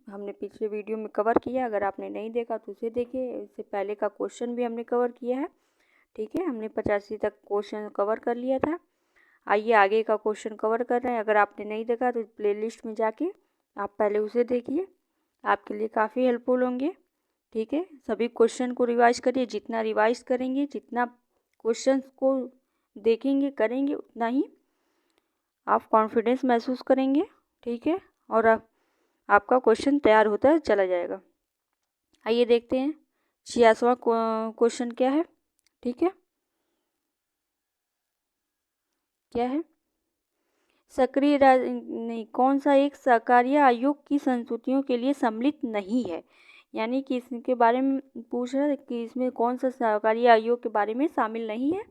हमने पिछले वीडियो में कवर किया। अगर आपने नहीं देखा तो उसे देखिए। इससे पहले का क्वेश्चन भी हमने कवर किया है। ठीक है, हमने 85 तक क्वेश्चन कवर कर लिया था। आइए आगे का क्वेश्चन कवर कर रहे हैं। अगर आपने नहीं देखा तो प्लेलिस्ट में जाके आप पहले उसे देखिए, आपके लिए काफ़ी हेल्पफुल होंगे। ठीक है, सभी क्वेश्चन को रिवाइज करिए। जितना रिवाइज करेंगे, जितना क्वेश्चन को देखेंगे करेंगे, उतना ही आप कॉन्फिडेंस महसूस करेंगे। ठीक है, और आपका क्वेश्चन तैयार होता चला जाएगा। आइए देखते हैं 86वां क्वेश्चन क्या है। ठीक है, क्या है? सक्रिय नहीं, कौन सा एक सहकारी आयोग की संस्तुतियों के लिए सम्मिलित नहीं है? यानी कि इसके बारे में पूछ रहा है कि इसमें कौन सा सहकारी आयोग के बारे में शामिल नहीं है।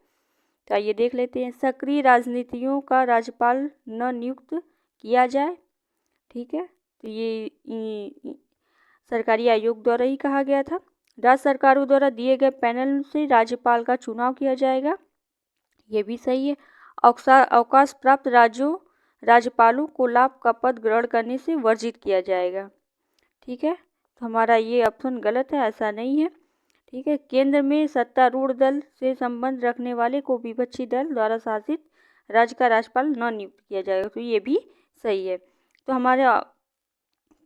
तो आइए देख लेते हैं। सक्रिय राजनीतियों का राज्यपाल न नियुक्त किया जाए। ठीक है, तो ये सरकारी आयोग द्वारा ही कहा गया था। राज्य सरकारों द्वारा दिए गए पैनल से राज्यपाल का चुनाव किया जाएगा। ये भी सही है। अवकाश प्राप्त राज्यपालों को लाभ का पद ग्रहण करने से वर्जित किया जाएगा। ठीक है, तो हमारा ये ऑप्शन गलत है, ऐसा नहीं है। ठीक है, केंद्र में सत्तारूढ़ दल से संबंध रखने वाले को विपक्षी दल द्वारा शासित राज्य का राज्यपाल न नियुक्त किया जाएगा। तो ये भी सही है। तो हमारा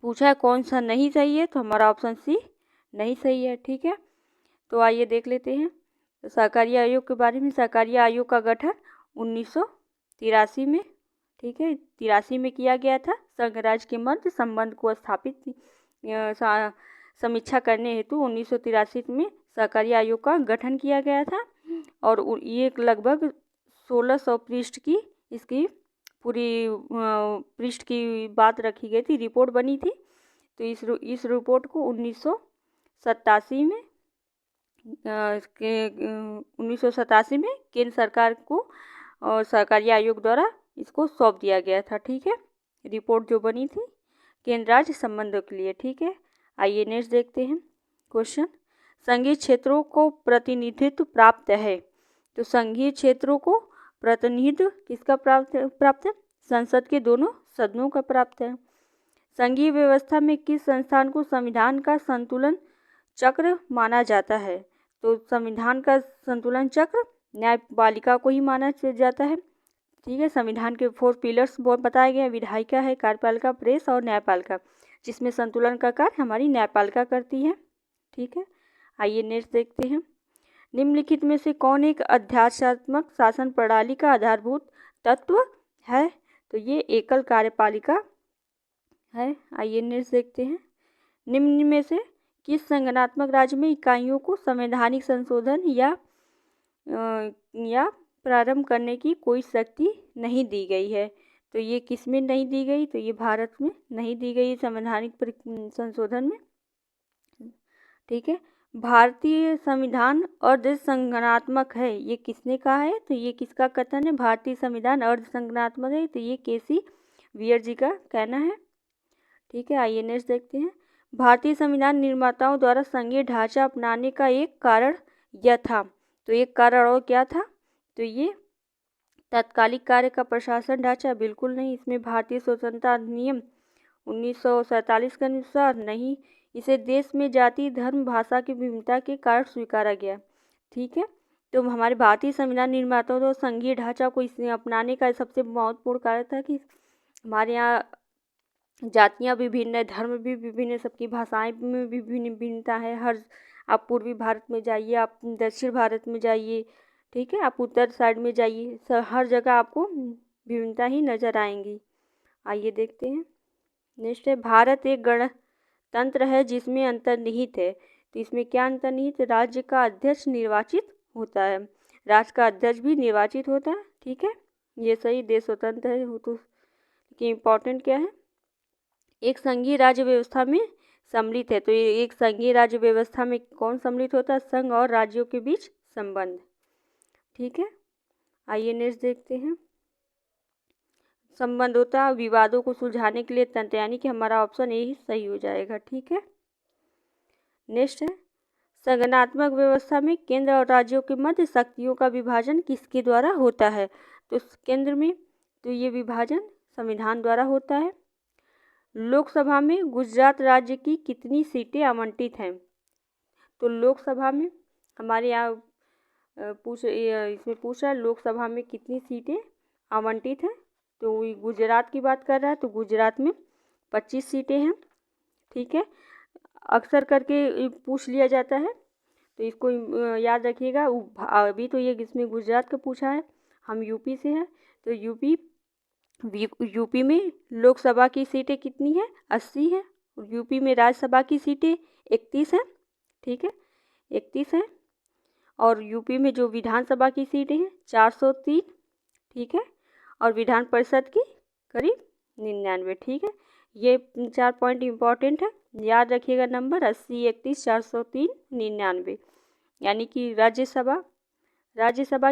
पूछा है कौन सा नहीं सही है, तो हमारा ऑप्शन सी नहीं सही है। ठीक है, तो आइए देख लेते हैं सहकारी आयोग के बारे में। सहकारी आयोग का गठन 1983 में, ठीक है, 83 में किया गया था। संघ राज्य के मध्य संबंध को स्थापित समीक्षा करने हेतु 1983 में सहकारी आयोग का गठन किया गया था। और ये लगभग 1600 पृष्ठ की इसकी पूरी पृष्ठ की बात रखी गई थी, रिपोर्ट बनी थी। तो इस रिपोर्ट को 1987 में 1987 में केंद्र सरकार को और सहकारी आयोग द्वारा इसको सौंप दिया गया था। ठीक है, रिपोर्ट जो बनी थी केंद्र राज्य संबंधों के लिए। ठीक है, आइए नेक्स्ट देखते हैं क्वेश्चन। संघीय क्षेत्रों को प्रतिनिधित्व प्राप्त है। तो संघीय क्षेत्रों को प्रतिनिधित्व किसका प्राप्त है? संसद के दोनों सदनों का प्राप्त है। संघीय व्यवस्था में किस संस्थान को संविधान का संतुलन चक्र माना जाता है? तो संविधान का संतुलन चक्र न्यायपालिका को ही माना जाता है। ठीक है, संविधान के 4 पिलर्स बताए गए हैं। विधायिका है, कार्यपालिका, प्रेस और न्यायपालिका, जिसमें संतुलन का कार्य हमारी न्यायपालिका करती है। ठीक है, आइए नेक्स्ट देखते हैं। निम्नलिखित में से कौन एक अध्यात्मात्मक शासन प्रणाली का आधारभूत तत्व है? तो ये एकल कार्यपालिका है। आइए नेक्स्ट देखते हैं। निम्न में से किस संगठनात्मक राज्य में इकाइयों को संवैधानिक संशोधन या प्रारंभ करने की कोई शक्ति नहीं दी गई है? तो ये किस में नहीं दी गई? तो ये भारत में नहीं दी गई संवैधानिक संशोधन में। ठीक है, भारतीय संविधान अर्ध संगठनात्मक है, ये किसने कहा है? तो ये किसका कथन है? भारतीय संविधान अर्ध संगठनात्मक है, तो ये केसी वियर जी का कहना है। ठीक है, आइए नेक्स्ट देखते हैं। भारतीय संविधान निर्माताओं द्वारा संघीय ढांचा अपनाने का एक कारण यह था। तो एक कारण और क्या था? तो ये तात्कालिक कार्य का प्रशासन ढांचा बिल्कुल नहीं। इसमें भारतीय स्वतंत्रता अधिनियम 1947 के अनुसार नहीं, इसे देश में जाति, धर्म, भाषा की विभिन्नता के कारण स्वीकारा गया। ठीक है, तो हमारे भारतीय संविधान निर्माताओं द्वारा संघीय ढांचा को इसे अपनाने का सबसे महत्वपूर्ण कारण था कि हमारे यहाँ जातियाँ विभिन्न है, धर्म भी विभिन्न है, सबकी भाषाएं में भी विभिन्नता है। आप पूर्वी भारत में जाइए, आप दक्षिण भारत में जाइए, ठीक है, आप उत्तर साइड में जाइए, हर जगह आपको विभिन्नता ही नज़र आएंगी। आइए देखते हैं नेक्स्ट है। भारत एक गणतंत्र है जिसमें अंतर्निहित है। तो इसमें क्या अंतर्निहित है? राज्य का अध्यक्ष निर्वाचित होता है। राज्य का अध्यक्ष भी निर्वाचित होता है। ठीक है, ये सही, देश स्वतंत्र है। तो इम्पोर्टेंट क्या है? एक संघीय राज्य व्यवस्था में सम्मिलित है। तो ये एक संघीय राज्य व्यवस्था में कौन सम्मिलित होता है? संघ और राज्यों के बीच संबंध। ठीक है, आइए नेक्स्ट देखते हैं। संबंध होता है विवादों को सुलझाने के लिए तंत्र, यानी कि हमारा ऑप्शन ए ही सही हो जाएगा। ठीक है, नेक्स्ट है। संगठनात्मक व्यवस्था में केंद्र और राज्यों के मध्य शक्तियों का विभाजन किसके द्वारा होता है? तो केंद्र में तो ये विभाजन संविधान द्वारा होता है। लोकसभा में गुजरात राज्य की कितनी सीटें आवंटित हैं? तो लोकसभा में हमारे यहाँ इसमें पूछ रहा है लोकसभा में कितनी सीटें आवंटित हैं। तो गुजरात की बात कर रहा है, तो गुजरात में 25 सीटें हैं। ठीक है, अक्सर करके पूछ लिया जाता है, तो इसको याद रखिएगा। अभी तो ये इसमें गुजरात का पूछा है, हम यूपी से हैं, तो यूपी में लोकसभा की सीटें कितनी हैं? 80 हैं। यूपी में राज्यसभा की सीटें 31 हैं। ठीक है, 31 हैं। और यूपी में जो विधानसभा की सीटें हैं 403। ठीक है, और विधान परिषद की करीब 99। ठीक है, ये 4 पॉइंट इम्पॉर्टेंट है, याद रखिएगा। नंबर 80, 31, 403, 99। यानी कि राज्यसभा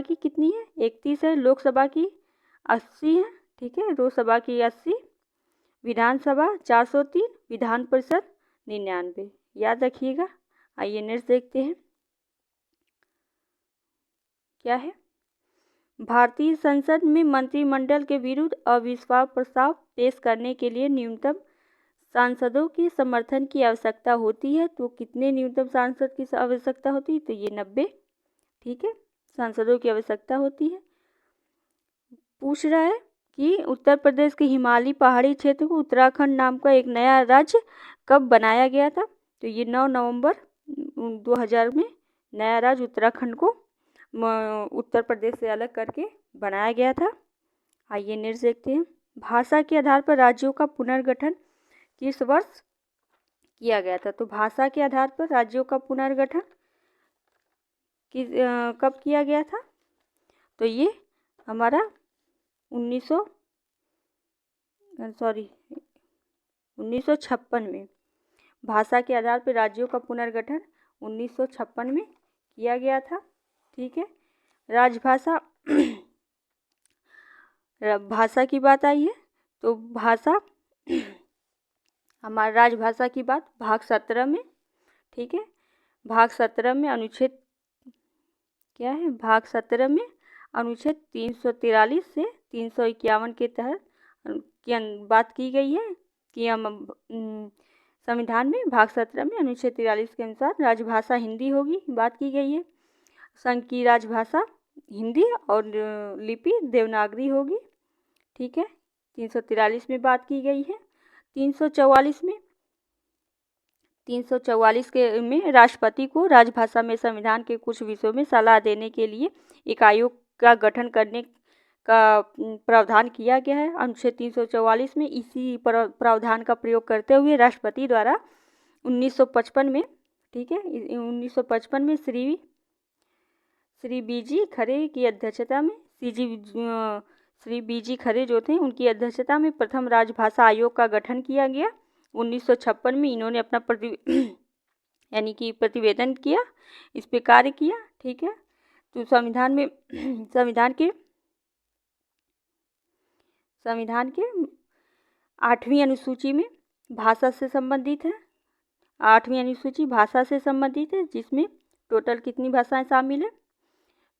की कितनी है? 31 है। लोकसभा की 80 है। ठीक है, लोकसभा की 80, विधानसभा 403, विधान परिषद 99, याद रखिएगा। आइए नेक्स्ट देखते हैं क्या है। भारतीय संसद में मंत्रिमंडल के विरुद्ध अविश्वास प्रस्ताव पेश करने के लिए न्यूनतम सांसदों के समर्थन की आवश्यकता होती है। तो कितने न्यूनतम सांसद की आवश्यकता होती है? तो ये 90। ठीक है, सांसदों की आवश्यकता होती है। पूछ रहा है कि उत्तर प्रदेश के हिमालयी पहाड़ी क्षेत्र को उत्तराखंड नाम का एक नया राज्य कब बनाया गया था? तो ये 9 नवंबर 2000 में नया राज्य उत्तराखंड को उत्तर प्रदेश से अलग करके बनाया गया था। आइए नेक्स्ट देखते हैं। भाषा के आधार पर राज्यों का पुनर्गठन किस वर्ष किया गया था? तो भाषा के आधार पर राज्यों का पुनर्गठन कब किया गया था? तो ये हमारा 1956 में। भाषा के आधार पर राज्यों का पुनर्गठन 1956 में किया गया था। ठीक है, राजभाषा भाषा की बात आई है, तो भाषा हमारा राजभाषा की बात भाग 17 में। ठीक है, भाग 17 में अनुच्छेद क्या है? भाग 17 में अनुच्छेद 343 से 351 के तहत की बात की गई है कि हम संविधान में भाग 17 में अनुच्छेद 43 के अनुसार राजभाषा हिंदी होगी, बात की गई है। संघ की राजभाषा हिंदी और लिपि देवनागरी होगी। ठीक है, 343 में बात की गई है। 344 में राष्ट्रपति को राजभाषा में संविधान के कुछ विषयों में सलाह देने के लिए एक आयोग का गठन करने का प्रावधान किया गया है। अनुच्छेद 344 में इसी प्रावधान का प्रयोग करते हुए राष्ट्रपति द्वारा 1955 में, ठीक है, 1955 में श्री बीजी खरे की अध्यक्षता में श्री बीजी खरे जो थे उनकी अध्यक्षता में प्रथम राजभाषा आयोग का गठन किया गया। 1956 में इन्होंने अपना यानी कि प्रतिवेदन किया, इस पे कार्य किया। ठीक है, तो संविधान के 8वीं अनुसूची में भाषा से संबंधित है। 8वीं अनुसूची भाषा से संबंधित है, जिसमें टोटल कितनी भाषाएं शामिल है?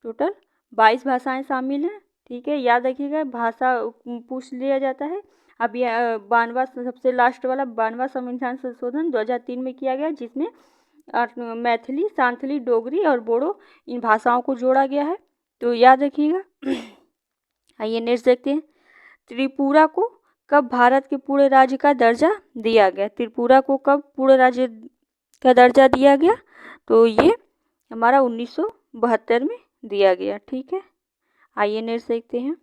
टोटल 22 भाषाएं शामिल हैं। ठीक है, याद रखिएगा, भाषा पूछ लिया जाता है। अब ये 92वां सबसे लास्ट वाला 92वां संविधान संशोधन 2003 में किया गया, जिसमें मैथिली, सांथली, डोगरी और बोडो इन भाषाओं को जोड़ा गया है, तो याद रखिएगा। आइए नेक्स्ट देखते हैं। त्रिपुरा को कब भारत के पूरे राज्य का दर्जा दिया गया? त्रिपुरा को कब पूरे राज्य का दर्जा दिया गया? तो ये हमारा 1972 में दिया गया। ठीक है, आइए नेक्स्ट देखते हैं।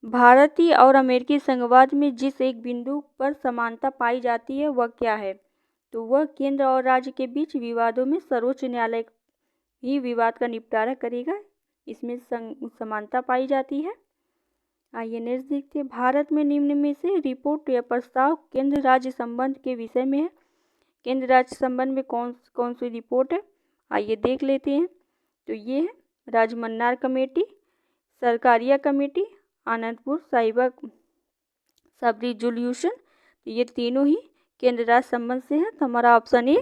भारतीय और अमेरिकी संघवाद में जिस एक बिंदु पर समानता पाई जाती है वह क्या है? तो वह केंद्र और राज्य के बीच विवादों में सर्वोच्च न्यायालय ही विवाद का निपटारा करेगा, इसमें समानता पाई जाती है। आइए नेक्स्ट देखते हैं। भारत में निम्न में से रिपोर्ट या प्रस्ताव केंद्र राज्य संबंध के विषय में है। केंद्र राज्य संबंध में कौन सी रिपोर्ट है? आइए देख लेते हैं। तो ये है राजमन्नार कमेटी, सरकारिया कमेटी, आनंदपुर साहिबा सब रिजोल्यूशन, ये तीनों ही केंद्र राज्य संबंध से है। तो हमारा ऑप्शन ए,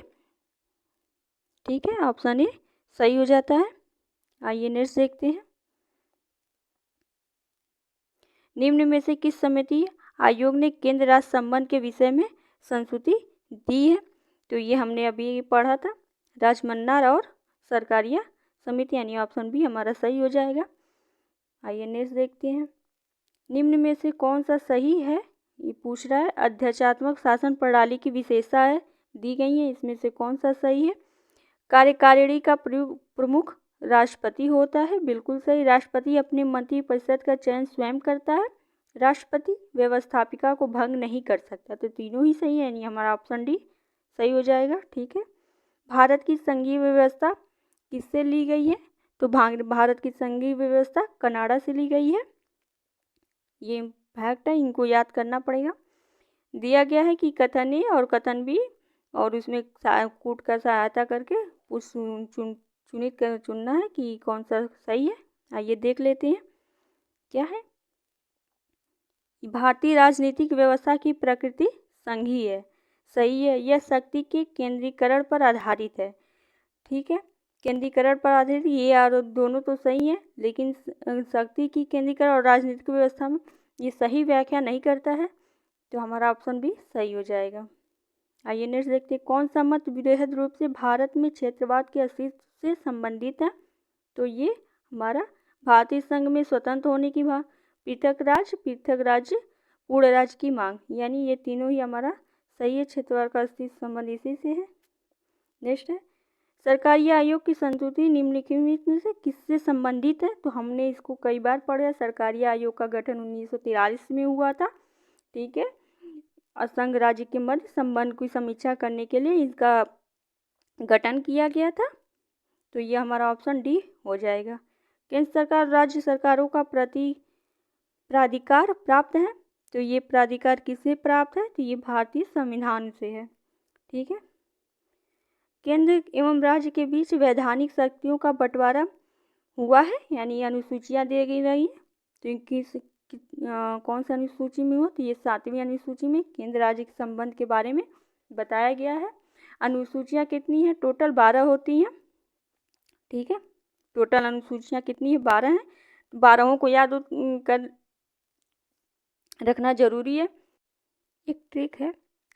ठीक है, ऑप्शन ए सही हो जाता है। आइए नेक्स्ट देखते हैं। निम्न में से किस समिति आयोग ने केंद्र राज्य संबंध के विषय में संस्तुति दी है। तो ये हमने अभी पढ़ा था, राजमन्नार और सरकारिया समिति, यानी ऑप्शन बी हमारा सही हो जाएगा। आइए नेक्स्ट देखते हैं, निम्न में से कौन सा सही है, ये पूछ रहा है। अध्यक्षात्मक शासन प्रणाली की विशेषताएं दी गई हैं, इसमें से कौन सा सही है। कार्यकारिणी का प्रमुख राष्ट्रपति होता है, बिल्कुल सही। राष्ट्रपति अपने मंत्रिपरिषद का चयन स्वयं करता है। राष्ट्रपति व्यवस्थापिका को भंग नहीं कर सकता। तो तीनों ही सही है, यानी हमारा ऑप्शन डी सही हो जाएगा। ठीक है, भारत की संघीय व्यवस्था किससे ली गई है, तो भारत की संघीय व्यवस्था कनाडा से ली गई है। ये फैक्ट है, इनको याद करना पड़ेगा। दिया गया है कि कथन ए और कथन बी, और उसमें कूट का सहायता करके उस चुनित कर चुनना है कि कौन सा सही है। आइए देख लेते हैं क्या है। भारतीय राजनीतिक व्यवस्था की प्रकृति संघीय है, सही है। यह शक्ति के केंद्रीकरण पर आधारित है। ठीक है, केंद्रीकरण पर आधारित, ये और दोनों तो सही है, लेकिन शक्ति की केंद्रीकरण और राजनीतिक व्यवस्था में ये सही व्याख्या नहीं करता है। तो हमारा ऑप्शन भी सही हो जाएगा। आइए नेक्स्ट देखते हैं, कौन सा मत वृहद रूप से भारत में क्षेत्रवाद के अस्तित्व से संबंधित है। तो ये हमारा भारतीय संघ में स्वतंत्र होने की पृथक राज्य पूर्ण राज्य की मांग, यानी ये तीनों ही हमारा सही है। क्षेत्रवाद का अस्तित्व संबंध इसी से है। नेक्स्ट है, सरकारी आयोग की संस्तुति निम्नलिखित में से किससे संबंधित है। तो हमने इसको कई बार पढ़ा। सरकारी आयोग का गठन 1943 में हुआ था। ठीक है, असंघ राज्य के मध्य संबंध की समीक्षा करने के लिए इसका गठन किया गया था। तो ये हमारा ऑप्शन डी हो जाएगा। केंद्र सरकार राज्य सरकारों का प्राधिकार प्राप्त है। तो ये प्राधिकार किससे प्राप्त है, तो ये भारतीय संविधान से है। ठीक है, केंद्र एवं राज्य के बीच वैधानिक शक्तियों का बंटवारा हुआ है, यानी अनुसूचियां दी गई रही है। तो कौन सा अनुसूची में हुआ, तो ये 7वीं अनुसूची में केंद्र राज्य के संबंध के बारे में बताया गया है। अनुसूचियां कितनी है, टोटल 12 होती हैं। ठीक है, टोटल अनुसूचियां कितनी है, 12 हैं। 12 को याद कर रखना जरूरी है। एक ट्रिक है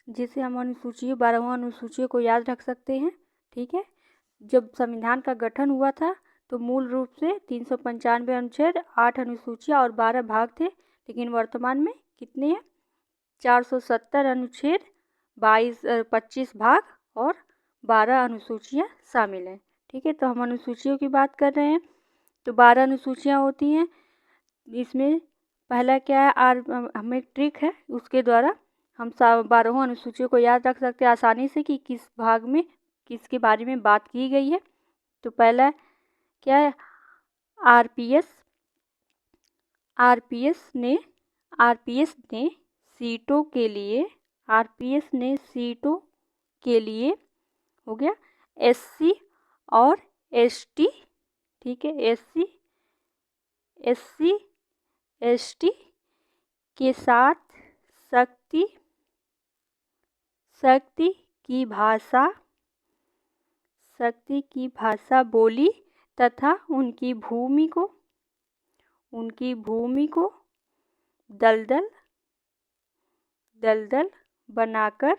जिससे हम 12 अनुसूचियों को याद रख सकते हैं। ठीक है, जब संविधान का गठन हुआ था तो मूल रूप से 395 अनुच्छेद, 8 अनुसूचियां और 12 भाग थे, लेकिन वर्तमान में कितने हैं, 470 अनुच्छेद, 25 भाग और 12 अनुसूचियां शामिल हैं। ठीक है, तो हम अनुसूचियों की बात कर रहे हैं। तो 12 अनुसूचियां होती हैं। इसमें पहला क्या है, हमें ट्रिक है, उसके द्वारा हम 12 अनुसूचियों को याद रख सकते हैं आसानी से कि किस भाग में किसके बारे में बात की गई है। तो पहला क्या है, आरपीएस ने सीटों के लिए हो गया एससी और एसटी। ठीक है, एससी एसटी के साथ शक्ति की भाषा बोली तथा उनकी भूमि को दलदल बनाकर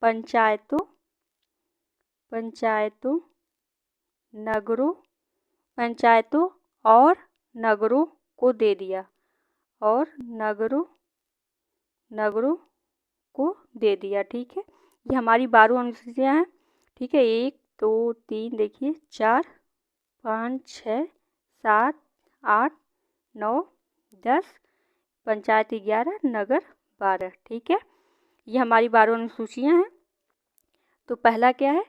पंचायतों और नगरों को दे दिया। ठीक है, ये हमारी 12 अनुसूचियां हैं। ठीक है, 1 2 3 देखिए 4 5 6 7 8 9 10, पंचायत 11, नगर 12। ठीक है, ये हमारी 12 अनुसूचियां हैं। तो पहला क्या है,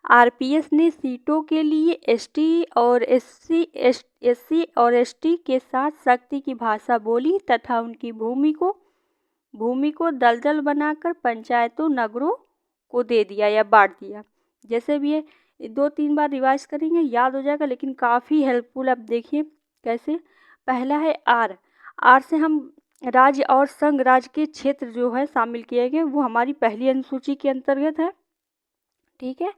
आरपीएस ने सीटों के लिए एससी और एसटी के साथ शक्ति की भाषा बोली तथा उनकी भूमि को दलदल बनाकर पंचायतों नगरों को दे दिया या बांट दिया। जैसे भी ये 2-3 बार रिवाइज करेंगे याद हो जाएगा, लेकिन काफ़ी हेल्पफुल। अब देखिए कैसे। पहला है आर से हम राज्य और संघ राज्य के क्षेत्र जो है शामिल किए गए, वो हमारी पहली अनुसूची के अंतर्गत है। ठीक है,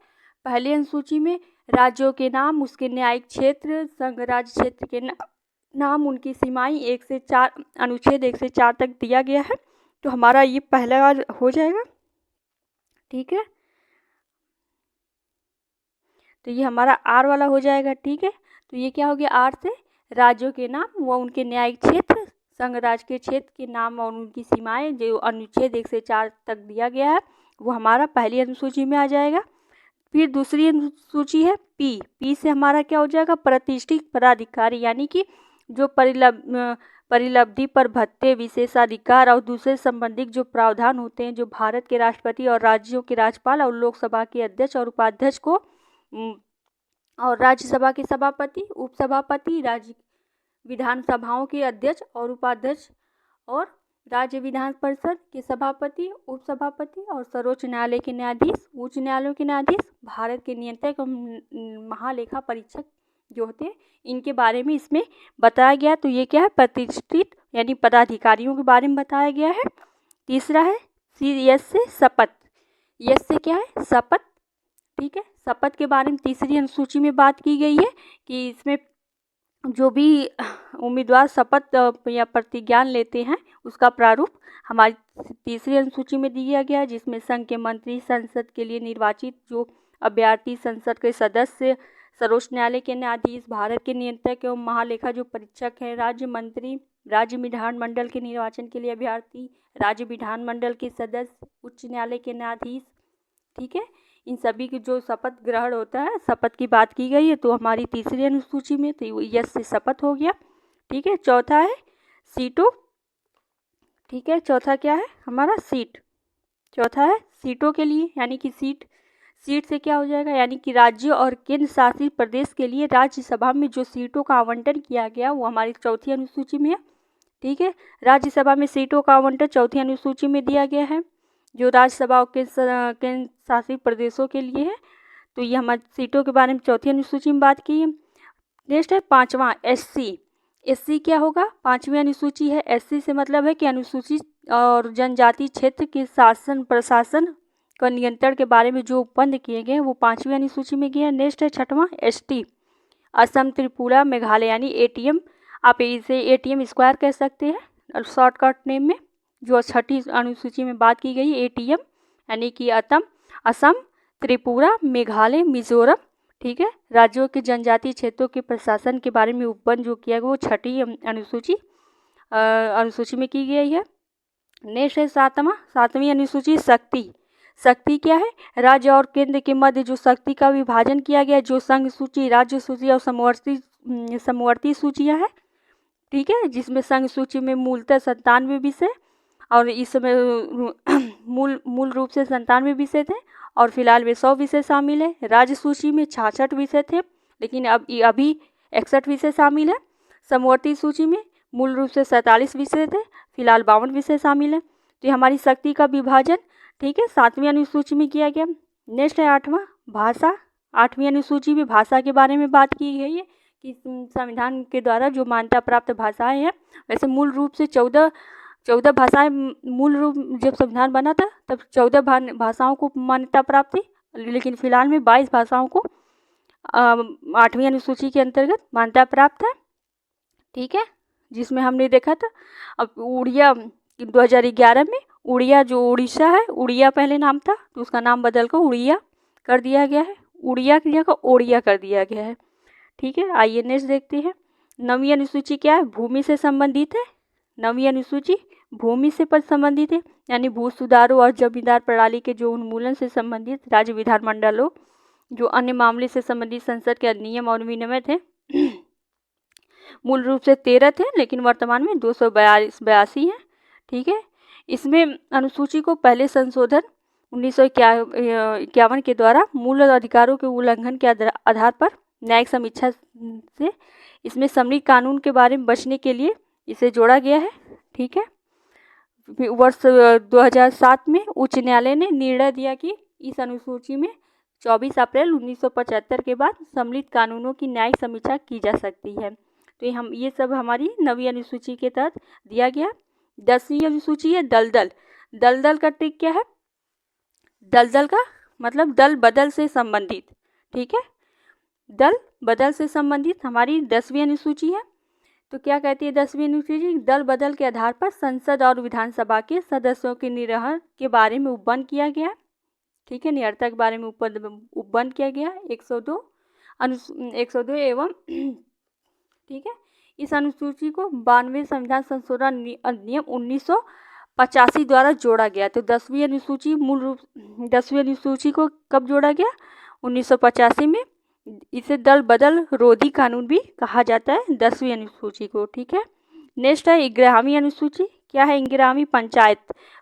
पहली अनुसूची में राज्यों के नाम, उसके न्यायिक क्षेत्र, संघ राज्य क्षेत्र के नाम, उनकी सीमाएं 1 से 4 अनुच्छेद 1 से 4 तक दिया गया है। तो हमारा ये पहला हो जाएगा। ठीक है, तो ये हमारा आर वाला हो जाएगा। ठीक है, तो ये क्या हो गया, आर से राज्यों के नाम व उनके न्यायिक क्षेत्र, संघ राज्य के क्षेत्र के नाम और उनकी सीमाएं जो अनुच्छेद 1 से 4 तक दिया गया है वो हमारा पहली अनुसूची में आ जाएगा। फिर दूसरी अनुसूची है पी। पी से हमारा क्या हो जाएगा, प्रतिष्ठित पदाधिकारी, यानी कि जो परिलब्धि पर भत्ते, विशेषाधिकार और दूसरे संबंधित जो प्रावधान होते हैं जो भारत के राष्ट्रपति और राज्यों के राज्यपाल और लोकसभा के अध्यक्ष और उपाध्यक्ष को और राज्यसभा के सभापति, उपसभापति, राज्य विधानसभाओं के अध्यक्ष और उपाध्यक्ष और राज्य विधान परिषद के सभापति, उपसभापति और सर्वोच्च न्यायालय के न्यायाधीश, उच्च न्यायालयों के न्यायाधीश, भारत के नियंत्रक महालेखा परीक्षक जो होते हैं, इनके बारे में इसमें बताया गया। तो ये क्या है, प्रतिष्ठित यानी पदाधिकारियों के बारे में बताया गया है। तीसरा है यस से शपथ। यस से क्या है, शपथ। ठीक है, शपथ के बारे में तीसरी अनुसूची में बात की गई है कि इसमें जो भी उम्मीदवार शपथ या प्रतिज्ञान लेते हैं उसका प्रारूप हमारी तीसरी अनुसूची में दिया गया है, जिसमें संघ के मंत्री, संसद के लिए निर्वाचित जो अभ्यर्थी, संसद के सदस्य, सर्वोच्च न्यायालय के न्यायाधीश, भारत के नियंत्रक एवं महालेखा जो परीक्षक हैं, राज्य मंत्री, राज्य विधानमंडल के निर्वाचन के लिए अभ्यर्थी, राज्य विधानमंडल के सदस्य, उच्च न्यायालय के न्यायाधीश। ठीक है, इन सभी की जो शपथ ग्रहण होता है, शपथ की बात की गई है तो हमारी तीसरी अनुसूची में तो यस से शपथ हो गया। ठीक है, चौथा है सीटों। ठीक है, चौथा क्या है हमारा, सीट। चौथा है सीटों के लिए, यानी कि सीट से क्या हो जाएगा, यानी कि राज्य और केंद्र शासित प्रदेश के लिए राज्यसभा में जो सीटों का आवंटन किया गया वो हमारी चौथी अनुसूची में है। ठीक है, राज्यसभा में सीटों का आवंटन चौथी अनुसूची में दिया गया है जो राज्यसभा के केंद्र शासित प्रदेशों के लिए है। तो ये हमारी सीटों के बारे में चौथी अनुसूची में बात की है। नेक्स्ट है पांचवा एससी। एससी क्या होगा, पांचवी अनुसूची है। एससी से मतलब है कि अनुसूचित और जनजाति क्षेत्र के शासन प्रशासन का नियंत्रण के बारे में जो उपबंध किए गए वो पांचवी अनुसूची में गए। नेक्स्ट है छठवां एसटी। असम, त्रिपुरा, मेघालय, यानी एटीएम, आप इसे एटीएम स्क्वायर कह सकते हैं शॉर्टकट नेम में, जो छठी अनुसूची में बात की गई एटीएम, यानी कि असम, त्रिपुरा, मेघालय, मिजोरम। ठीक है, राज्यों के जनजातीय क्षेत्रों के प्रशासन के बारे में उपबंध जो किया गया वो छठी अनुसूची में की गई है। नेक्स्ट है सातवीं अनुसूची शक्ति। शक्ति क्या है, राज्य और केंद्र के मध्य जो शक्ति का विभाजन किया गया, जो संघ सूची, राज्य सूची और समवर्ती सूचियाँ है। ठीक है, जिसमें संघ सूची में मूलतः 97 विषय और इस समय मूल रूप से 97 विषय थे और फिलहाल वे 100 विषय शामिल है। राज्य सूची में 66 विषय थे लेकिन अभी 61 विषय शामिल है। समवर्ती सूची में मूल रूप से 47 विषय थे, फिलहाल 52 विषय शामिल है। तो ये हमारी शक्ति का विभाजन, ठीक है, सातवीं अनुसूची में किया गया। नेक्स्ट है आठवां भाषा। आठवीं अनुसूची में भाषा के बारे में बात की गई है कि संविधान के द्वारा जो मान्यता प्राप्त भाषाएं हैं, वैसे मूल रूप से 14 भाषाएं, मूल रूप जब संविधान बना था तब 14 भाषाओं को मान्यता प्राप्त थी, लेकिन फिलहाल में 22 भाषाओं को आठवीं अनुसूची के अंतर्गत मान्यता प्राप्त है। ठीक है, जिसमें हमने देखा था अब उड़िया 2011 में उड़िया जो उड़ीसा है, उड़िया पहले नाम था तो उसका नाम बदलकर उड़िया कर दिया गया है, उड़िया की जगह ओड़िया कर दिया गया है। ठीक है, आइए नेक्स्ट देखते हैं। नवीं अनुसूची क्या है, भूमि से संबंधित है। नवीं अनुसूची भूमि से पर संबंधित है, यानी भू सुधारों और जमींदार प्रणाली के जो उन्मूलन से संबंधित राज्य विधानमंडलों जो अन्य मामले से संबंधित संसद के अधिनियम और विनियम थे मूल रूप से 13 थे लेकिन वर्तमान में 282 हैं। ठीक है, इसमें अनुसूची को पहले संशोधन 1951 के द्वारा मूल अधिकारों के उल्लंघन के आधार पर न्यायिक समीक्षा से इसमें समृद्ध कानून के बारे में बचने के लिए इसे जोड़ा गया है। ठीक है, वर्ष 2007 में उच्च न्यायालय ने निर्णय दिया कि इस अनुसूची में 24 अप्रैल 1975 के बाद सम्मिलित कानूनों की न्यायिक समीक्षा की जा सकती है। तो ये सब हमारी नवीं अनुसूची के तहत दिया गया। 10वीं अनुसूची है दलदल। दलदल का ट्रिक क्या है, दलदल का मतलब दल बदल से संबंधित। ठीक है, दल बदल से संबंधित हमारी 10वीं अनुसूची है। तो क्या कहती है 10वीं अनुसूची, दल बदल के आधार पर संसद और विधानसभा के सदस्यों के निर्वहन के बारे में उपबंध किया गया। ठीक है, निरंतर के बारे में उपबंध किया गया 102 102 एवं ठीक है, इस अनुसूची को 92वें संविधान संशोधन अधिनियम 1985 द्वारा जोड़ा गया। तो 10वीं अनुसूची को कब जोड़ा गया? 1985 में। इसे दल बदल रोधी कानून भी कहा जाता है 10वीं अनुसूची को। ठीक है, नेक्स्ट है 11वीं अनुसूची। क्या है 11वीं?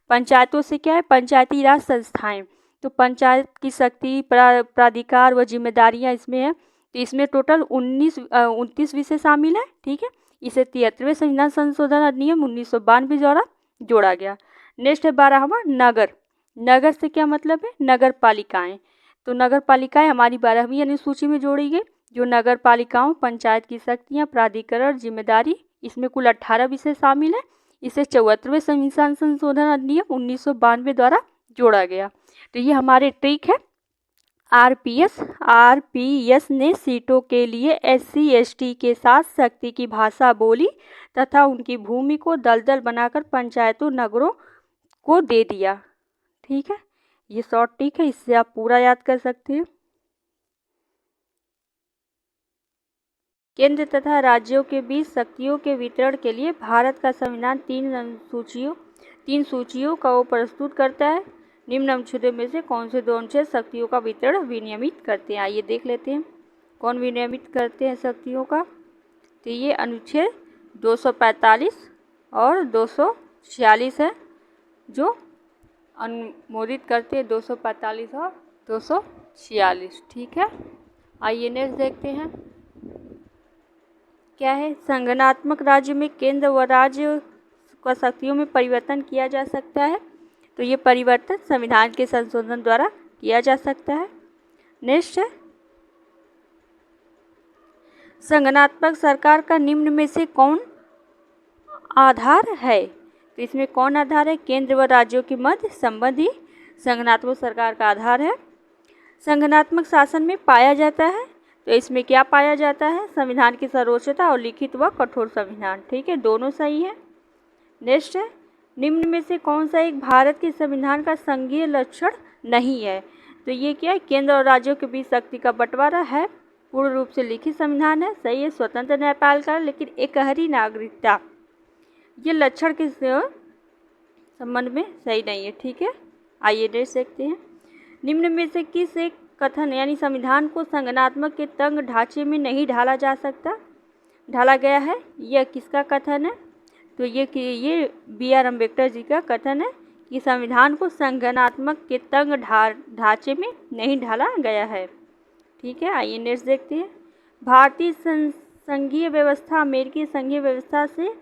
पंचायतों से क्या है? पंचायती राज संस्थाएं। तो पंचायत की शक्ति, प्राधिकार व जिम्मेदारियां इसमें है। तो इसमें टोटल 29 विषय शामिल है। ठीक है, इसे 73वें संविधान संशोधन अधिनियम 1992 द्वारा जोड़ा गया। नेक्स्ट है 12वां नगर। नगर से क्या मतलब है? नगर पालिकाएं। तो नगर पालिकाएं हमारी 12वीं अनुसूची में जोड़ी गई। जो नगर पालिकाओं, पंचायत की शक्तियां, प्राधिकरण, जिम्मेदारी, इसमें कुल 18 विषय शामिल है। इसे 74वें संविधान संशोधन अधिनियम 1992 द्वारा जोड़ा गया। तो ये हमारे ट्रिक है। आरपीएस ने सीटों के लिए SC ST के साथ शक्ति की भाषा बोली तथा उनकी भूमि को दलदल बनाकर पंचायतों, नगरों को दे दिया। ठीक है, ये शॉर्ट ट्रिक है, इससे आप पूरा याद कर सकते हैं। केंद्र तथा राज्यों के बीच शक्तियों के वितरण के लिए भारत का संविधान तीन सूचियों का वो प्रस्तुत करता है। निम्न अनुच्छेदों में से कौन से दो अनुच्छेद शक्तियों का वितरण विनियमित करते हैं? आइए देख लेते हैं कौन विनियमित करते हैं शक्तियों का। तो ये अनुच्छेद 245 और 246 है जो अनुमोदित करते हैं, 245 और 246। ठीक है, आइए नेक्स्ट देखते हैं क्या है। संगठनात्मक राज्य में केंद्र व राज्य का शक्तियों में परिवर्तन किया जा सकता है। तो ये परिवर्तन संविधान के संशोधन द्वारा किया जा सकता है। नेक्स्ट है संगठनात्मक सरकार का निम्न में से कौन आधार है? तो इसमें कौन आधार है? केंद्र व राज्यों के मध्य संबंध ही संगठनात्मक सरकार का आधार है। संगठनात्मक शासन में पाया जाता है। तो इसमें क्या पाया जाता है? संविधान की सर्वोच्चता और लिखित व कठोर संविधान। ठीक है, दोनों सही है। नेक्स्ट है निम्न में से कौन सा एक भारत के संविधान का संघीय लक्षण नहीं है? तो ये क्या है? केंद्र और राज्यों के बीच शक्ति का बंटवारा है, पूर्ण रूप से लिखित संविधान है, सही है, स्वतंत्र न्यायपालिका, लेकिन एकहरी नागरिकता, ये लक्षण के संबंध में सही नहीं है। ठीक है, आइए नेक्स्ट देखते हैं। निम्न में से किस एक कथन यानी संविधान को संगठनात्मक के तंग ढांचे में नहीं ढाला गया है? यह किसका कथन है? तो ये BR अम्बेडकर जी का कथन है कि संविधान को संगठनात्मक के तंग ढांचे में नहीं ढाला गया है। ठीक है, आइए नेक्स्ट देखते हैं। भारतीय संघीय व्यवस्था अमेरिकी संघीय व्यवस्था से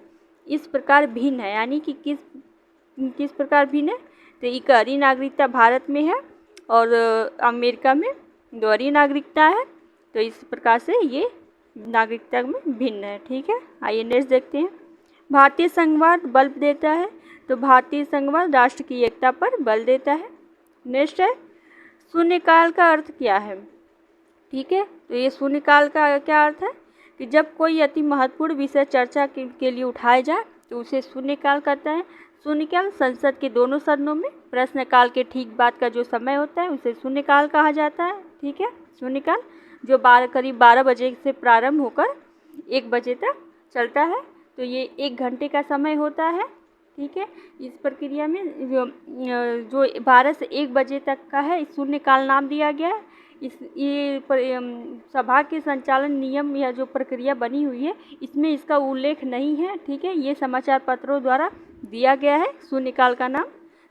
इस प्रकार भिन्न है, यानी कि किस प्रकार भिन्न है? तो एकहरी नागरिकता भारत में है और अमेरिका में द्वितीय नागरिकता है। तो इस प्रकार से ये नागरिकता में भिन्न है। ठीक है, आइए नेक्स्ट देखते हैं। भारतीय संघवाद बल देता है। तो भारतीय संघवाद राष्ट्र की एकता पर बल देता है। नेक्स्ट है शून्यकाल का अर्थ क्या है? ठीक है, तो ये शून्यकाल का क्या अर्थ है कि जब कोई अति महत्वपूर्ण विषय चर्चा के लिए उठाया जाए तो उसे शून्यकाल कहता है। शून्यकाल संसद के दोनों सदनों में प्रश्नकाल के ठीक बाद का जो समय होता है उसे शून्यकाल कहा जाता है। ठीक है, शून्यकाल जो करीब 12 बजे से प्रारंभ होकर 1 बजे तक चलता है। तो ये 1 घंटे का समय होता है। ठीक है, इस प्रक्रिया में जो 12 से 1 बजे तक का है शून्यकाल नाम दिया गया है। सभा के संचालन नियम या जो प्रक्रिया बनी हुई है इसमें इसका उल्लेख नहीं है। ठीक है, ये समाचार पत्रों द्वारा दिया गया है शून्यकाल का नाम,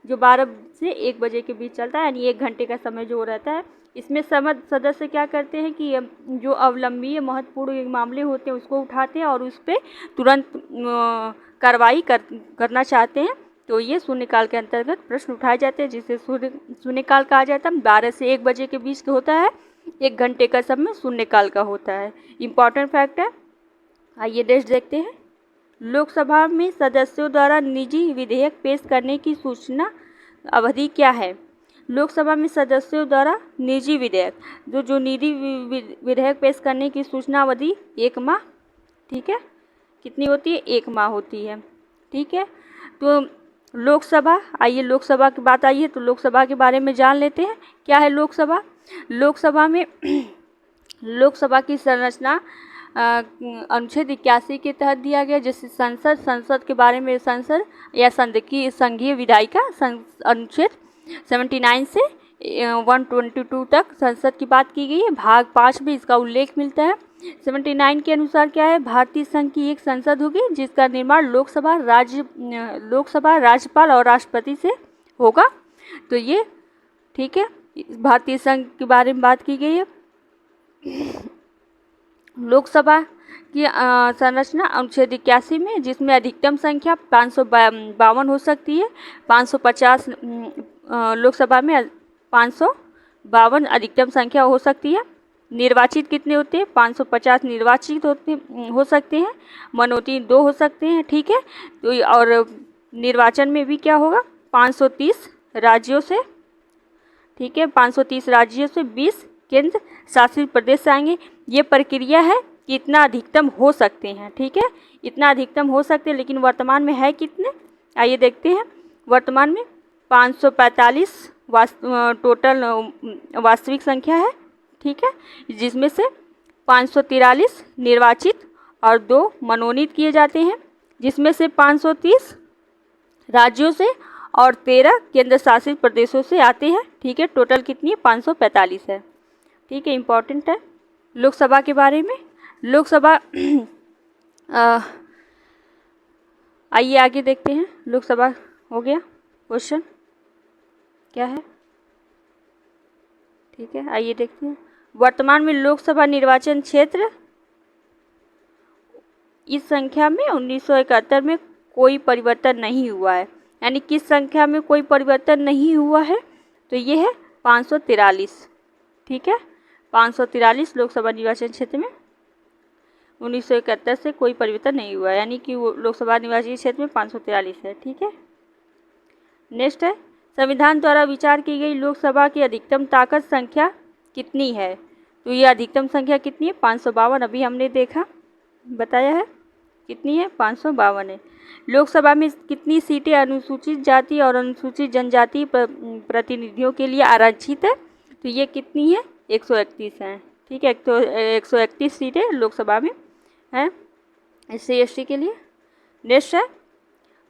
जो 12 से 1 बजे के बीच चलता है, यानी 1 घंटे का समय जो रहता है। इसमें सदस्य क्या करते हैं कि जो अवलंबीय महत्वपूर्ण मामले होते हैं उसको उठाते हैं और उस पर तुरंत कार्रवाई करना चाहते हैं। तो ये शून्यकाल के अंतर्गत प्रश्न उठाए जाते हैं, जिसे शून्यकाल कहा जाता है। 12 से 1 बजे के बीच होता है, 1 घंटे का समय शून्यकाल का होता है। इम्पॉर्टेंट फैक्ट है। आइए नेक्स्ट देखते हैं। लोकसभा में सदस्यों द्वारा निजी विधेयक पेश करने की सूचना अवधि क्या है? लोकसभा में सदस्यों द्वारा निजी विधेयक जो निजी विधेयक पेश करने की सूचना अवधि 1 माह। ठीक है, कितनी होती है? 1 माह होती है। ठीक है, तो लोकसभा, आइए लोकसभा की बात आई है तो लोकसभा के बारे में जान लेते हैं। क्या है लोकसभा? लोकसभा में लोकसभा की संरचना अनुच्छेद 81 के तहत दिया गया, जैसे संसद के बारे में संसद या संघीय विधायिका अनुच्छेद 79 से 122 तक संसद की बात की गई है। भाग 5 में इसका उल्लेख मिलता है। 79 के अनुसार क्या है? भारतीय संघ की एक संसद होगी जिसका निर्माण लोकसभा, राज्यपाल और राष्ट्रपति से होगा। तो ये ठीक है, भारतीय संघ के बारे में बात की गई है। लोकसभा की संरचना अनुच्छेद 81 में, जिसमें अधिकतम संख्या 552 हो सकती है। 550 लोकसभा में 552 अधिकतम संख्या हो सकती है। निर्वाचित कितने होते हैं? 550 निर्वाचित हो सकते हैं। मनोती 2 हो सकते हैं। ठीक है, तो और निर्वाचन में भी क्या होगा? 530 राज्यों से, ठीक है, 530 राज्यों से 20 केंद्र शासित प्रदेश आएंगे। ये प्रक्रिया है कि इतना अधिकतम हो सकते हैं। ठीक है, इतना अधिकतम हो सकते हैं, लेकिन वर्तमान में है कितने? आइए देखते हैं। वर्तमान में 545 टोटल वास्तविक संख्या है। ठीक है, जिसमें से 543 निर्वाचित और 2 मनोनीत किए जाते हैं, जिसमें से 530 राज्यों से और 13 केंद्र शासित प्रदेशों से आते हैं। ठीक है, टोटल कितनी? 545 है। ठीक है, इम्पॉर्टेंट है। लोकसभा के बारे में, लोकसभा आइए आगे देखते हैं। लोकसभा हो गया। क्वेश्चन क्या है? ठीक है, आइए देखते हैं। वर्तमान में लोकसभा निर्वाचन क्षेत्र इस संख्या में 1971 में कोई परिवर्तन नहीं हुआ है। यानी किस संख्या में कोई परिवर्तन नहीं हुआ है? तो ये है 543। ठीक है, 543 लोकसभा निर्वाचन क्षेत्र में 1971 से कोई परिवर्तन नहीं हुआ, यानी कि वो लोकसभा निर्वाचन क्षेत्र में 543 है। ठीक है, नेक्स्ट है, संविधान द्वारा विचार की गई लोकसभा की अधिकतम ताकत संख्या कितनी है? तो ये अधिकतम संख्या कितनी है? 552। अभी हमने देखा, बताया है कितनी है? 552 है। लोकसभा में कितनी सीटें अनुसूचित जाति और अनुसूचित जनजाति प्रतिनिधियों के लिए आरक्षित है? तो ये कितनी है? 131 है। ठीक है, तो 131 सीटें लोकसभा में है SC/ST के लिए। नेक्स्ट है,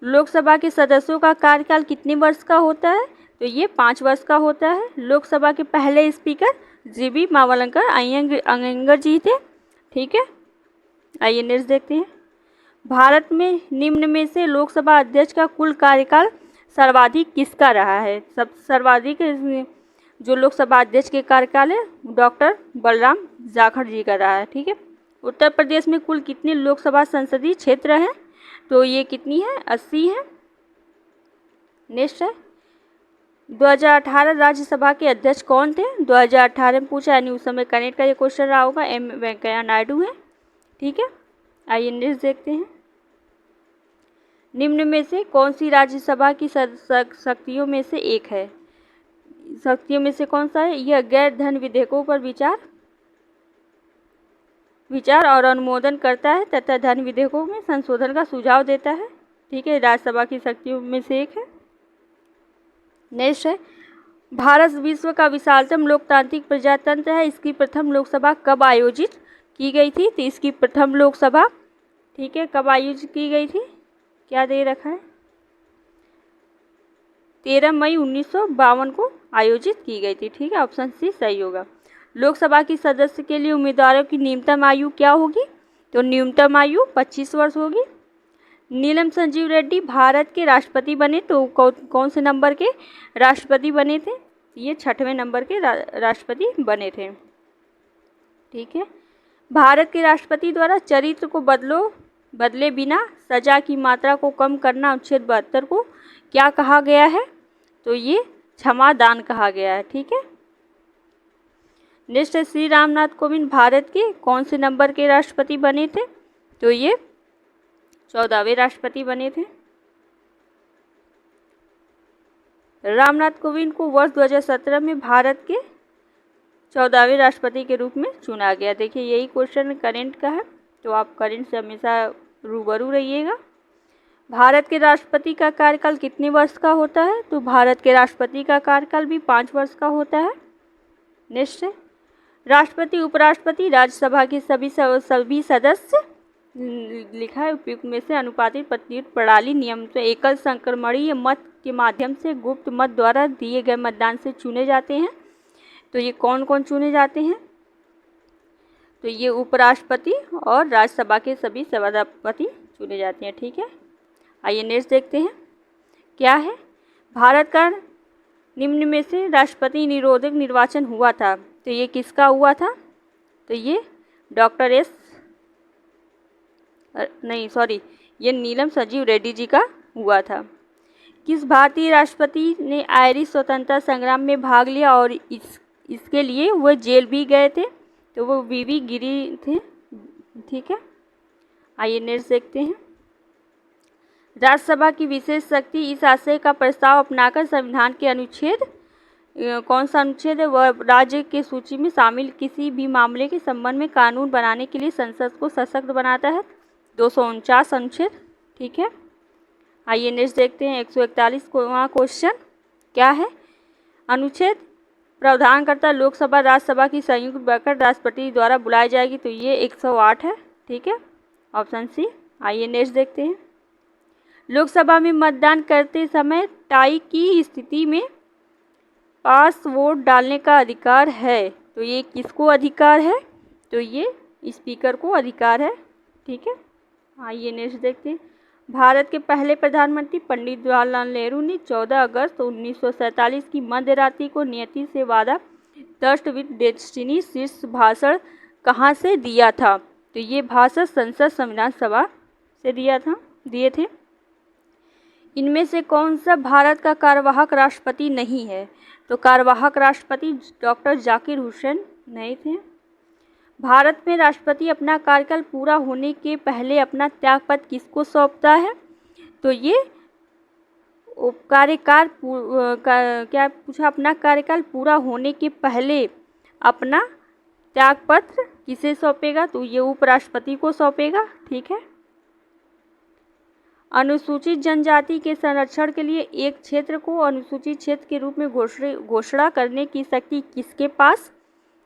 लोकसभा के सदस्यों का कार्यकाल कितने वर्ष का होता है? तो ये 5 वर्ष का होता है। लोकसभा के पहले स्पीकर GB मावलंकर अयंगर जी थे। ठीक है, आइए नेक्स्ट देखते हैं। भारत में निम्न में से लोकसभा अध्यक्ष का कुल कार्यकाल सर्वाधिक किसका रहा है? सब सर्वाधिक जो लोकसभा अध्यक्ष के कार्यकाल है डॉक्टर बलराम जाखड़ जी का रहा है। ठीक है, उत्तर प्रदेश में कुल कितने लोकसभा संसदीय क्षेत्र हैं? तो ये कितनी है? 80 है। नेक्स्ट है, 2018 राज्यसभा के अध्यक्ष कौन थे? 2018 में पूछा, यानी उस समय कनेक्ट का ये क्वेश्चन रहा होगा। M वेंकैया नायडू है। ठीक है, आइए नेक्स्ट देखते हैं। निम्न में से कौन सी राज्यसभा की शक्तियों में से एक है? शक्तियों में से कौन सा है? यह गैर धन विधेयकों पर विचार और अनुमोदन करता है तथा धन विधेयकों में संशोधन का सुझाव देता है। ठीक है, राज्यसभा की शक्तियों में से एक है। नेक्स्ट है, भारत विश्व का विशालतम लोकतांत्रिक प्रजातंत्र है। इसकी प्रथम लोकसभा कब आयोजित की गई थी? तो इसकी प्रथम लोकसभा, ठीक है, कब आयोजित की गई थी? क्या दे रखा है? 13 मई 1952 को आयोजित की गई थी। ठीक है, ऑप्शन सी सही होगा। लोकसभा की सदस्य के लिए उम्मीदवारों की न्यूनतम आयु क्या होगी? तो न्यूनतम आयु 25 वर्ष होगी। नीलम संजीव रेड्डी भारत के राष्ट्रपति बने तो कौन से नंबर के राष्ट्रपति बने थे? ये 6वें नंबर के राष्ट्रपति बने थे। ठीक है, भारत के राष्ट्रपति द्वारा चरित्र को बदले बिना सजा की मात्रा को कम करना अनुच्छेद 72 को क्या कहा गया है? तो ये क्षमादान कहा गया है। ठीक है, नेक्स्ट है, श्री रामनाथ कोविंद भारत के कौन से नंबर के राष्ट्रपति बने थे? तो ये 14वें राष्ट्रपति बने थे। रामनाथ कोविंद को वर्ष 2017 में भारत के 14वें राष्ट्रपति के रूप में चुना गया। देखिए, यही क्वेश्चन करेंट का है, तो आप करेंट से हमेशा रूबरू रहिएगा। भारत के राष्ट्रपति का कार्यकाल कितने वर्ष का होता है? तो भारत के राष्ट्रपति का कार्यकाल भी 5 वर्ष का होता है। नेक्स्ट है, राष्ट्रपति, उपराष्ट्रपति, राज्यसभा के सभी सदस्य लिखा है उपयुक्त में से अनुपातिक प्रतिनिधित्व प्रणाली नियम से एकल संक्रमणीय मत के माध्यम से गुप्त मत द्वारा दिए गए मतदान से चुने जाते हैं। तो ये कौन कौन चुने जाते हैं? तो ये उपराष्ट्रपति और राज्यसभा के सभी सभापति चुने जाते हैं। ठीक है, आइए नेक्स्ट देखते हैं क्या है। भारत का निम्न में से राष्ट्रपति निरोधक निर्वाचन हुआ था, तो ये किसका हुआ था? तो ये ये नीलम संजीव रेड्डी जी का हुआ था। किस भारतीय राष्ट्रपति ने आयरिश स्वतंत्रता संग्राम में भाग लिया और इसके लिए वह जेल भी गए थे? तो वो वीवी गिरी थे। ठीक है, आइए नेक्स्ट देखते हैं। राज्यसभा की विशेष शक्ति इस आशय का प्रस्ताव अपनाकर संविधान के अनुच्छेद, कौन सा अनुच्छेद है? वह राज्य के सूची में शामिल किसी भी मामले के संबंध में कानून बनाने के लिए संसद को सशक्त बनाता है। 249 अनुच्छेद। ठीक है, आइए नेक्स्ट देखते हैं 141वां क्वेश्चन क्या है। अनुच्छेद प्रावधानकर्ता लोकसभा राज्यसभा की संयुक्त बैठक राष्ट्रपति द्वारा बुलाई जाएगी, तो ये 108 है। ठीक है, ऑप्शन सी। आइए नेक्स्ट देखते हैं। लोकसभा में मतदान करते समय टाई की स्थिति में पास वोट डालने का अधिकार है, तो ये किसको अधिकार है? तो ये स्पीकर को अधिकार है। ठीक है, आइए नेक्स्ट देखते हैं। भारत के पहले प्रधानमंत्री पंडित जवाहरलाल नेहरू ने 14 अगस्त 1947 की मध्य रात्रि को नियति से वादा टस्ट विद डेस्टिनी शीर्ष भाषण कहाँ से दिया था? तो ये भाषण संसद संविधान सभा से दिए थे। इनमें से कौन सा भारत का कार्यवाहक राष्ट्रपति नहीं है? तो कार्यवाहक राष्ट्रपति डॉक्टर जाकिर हुसैन नहीं थे। भारत में राष्ट्रपति अपना कार्यकाल पूरा होने के पहले अपना त्यागपत्र किसको सौंपता है? तो ये अपना कार्यकाल पूरा होने के पहले अपना त्यागपत्र किसे सौंपेगा? तो ये उपराष्ट्रपति को सौंपेगा। ठीक है, अनुसूचित जनजाति के संरक्षण के लिए एक क्षेत्र को अनुसूचित क्षेत्र के रूप में घोषणा करने की शक्ति किसके पास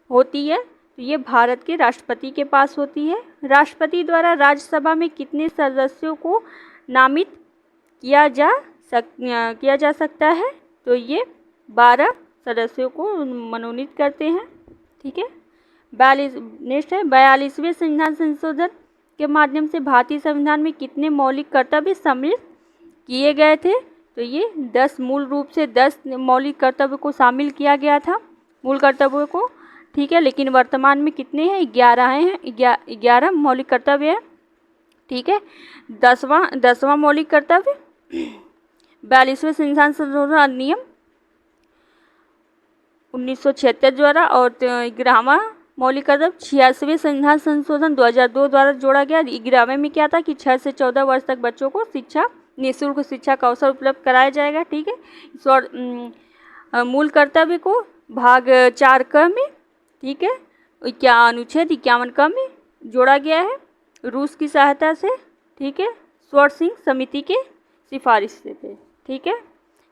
होती है? तो ये भारत के राष्ट्रपति के पास होती है। राष्ट्रपति द्वारा राज्यसभा में कितने सदस्यों को नामित किया जा सकता है? तो ये 12 सदस्यों को मनोनीत करते हैं। ठीक है, 42वें संविधान संशोधन के माध्यम से भारतीय संविधान में कितने मौलिक कर्तव्य सम्मिलित किए गए थे? तो ये 10 मूल रूप से 10 मौलिक कर्तव्य को शामिल किया गया था, मूल कर्तव्यों को। ठीक है, लेकिन वर्तमान में कितने हैं? 11 हैं। 11 मौलिक कर्तव्य है। ठीक है, 10वां मौलिक कर्तव्य 42वें संविधान संशोधन अधिनियम 1976 द्वारा और 11वां मौलिक कर्तव्य 86वें संविधान संशोधन 2002 द्वारा जोड़ा गया। 11वें में क्या था कि 6 से 14 वर्ष तक बच्चों को निःशुल्क शिक्षा का अवसर उपलब्ध कराया जाएगा। ठीक है, मूल कर्तव्य को भाग 4 क में, ठीक है, अनुच्छेद 51 क में जोड़ा गया है रूस की सहायता से। ठीक है, स्वर्ण सिंह समिति के सिफारिश से थे। ठीक है,